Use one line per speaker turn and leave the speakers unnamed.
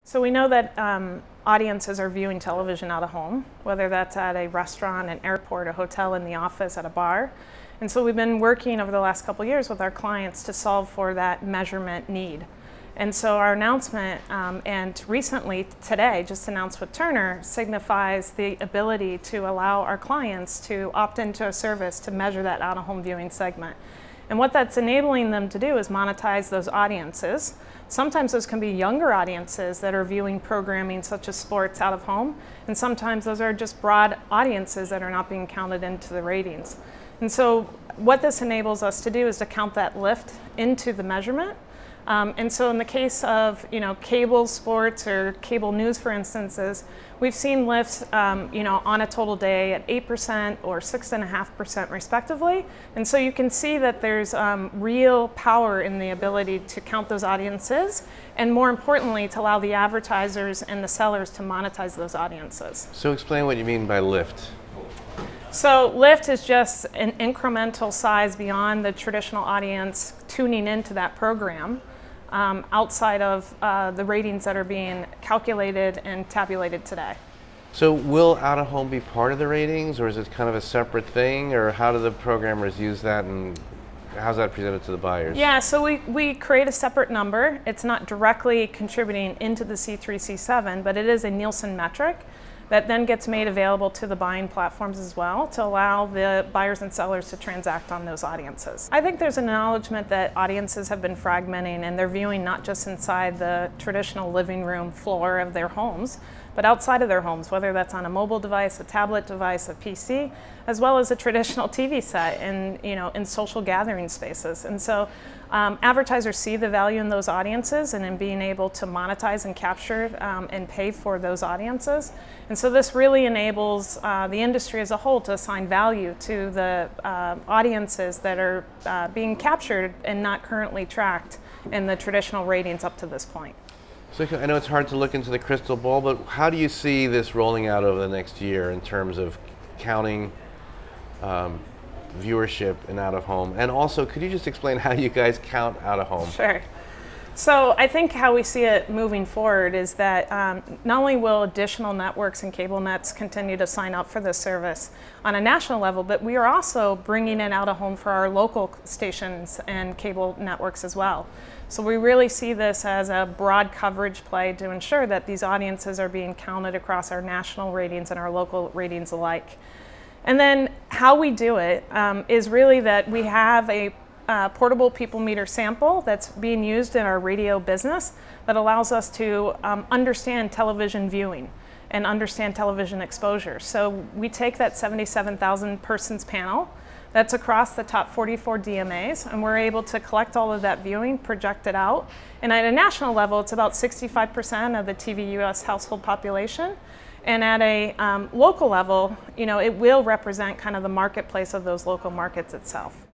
So we know that audiences are viewing television out of home, whether that's at a restaurant, an airport, a hotel, in the office, at a bar. And so we've been working over the last couple of years with our clients to solve for that measurement need. And so our announcement, and recently today, just announced with Turner, signifies the ability to allow our clients to opt into a service to measure that out-of-home viewing segment. And what that's enabling them to do is monetize those audiences. Sometimes those can be younger audiences that are viewing programming such as sports out of home, and sometimes those are just broad audiences that are not being counted into the ratings. And so what this enables us to do is to count that lift into the measurement. And so in the case of cable sports or cable news, for instances, we've seen lifts on a total day at 8% or 6.5% respectively. And so you can see that there's real power in the ability to count those audiences, and more importantly, to allow the advertisers and the sellers to monetize those audiences.
So explain what you mean by lift.
So lift is just an incremental size beyond the traditional audience tuning into that program. Outside of the ratings that are being calculated and tabulated today.
So will out-of-home be part of the ratings, or is it kind of a separate thing, or how do the programmers use that, and how's that presented to the buyers?
Yeah, so we create a separate number. It's not directly contributing into the C3, C7, but it is a Nielsen metric that then gets made available to the buying platforms as well to allow the buyers and sellers to transact on those audiences. I think there's an acknowledgement that audiences have been fragmenting, and they're viewing not just inside the traditional living room floor of their homes, but outside of their homes, whether that's on a mobile device, a tablet device, a PC, as well as a traditional TV set in social gathering spaces. And so advertisers see the value in those audiences and in being able to monetize and capture and pay for those audiences. And so this really enables the industry as a whole to assign value to the audiences that are being captured and not currently tracked in the traditional ratings up to this point.
So I know it's hard to look into the crystal ball, but how do you see this rolling out over the next year in terms of counting viewership in out-of-home? And also, could you just explain how you guys count out-of-home?
Sure. So I think how we see it moving forward is that not only will additional networks and cable nets continue to sign up for this service on a national level, but we are also bringing it out-of-home for our local stations and cable networks as well. So we really see this as a broad coverage play to ensure that these audiences are being counted across our national ratings and our local ratings alike. And then how we do it is really that we have a portable people meter sample that's being used in our radio business that allows us to understand television viewing and understand television exposure. So we take that 77,000 persons panel that's across the top 44 DMAs, and we're able to collect all of that viewing, project it out. And at a national level, it's about 65% of the TV US household population. And at a local level, it will represent kind of the marketplace of those local markets itself.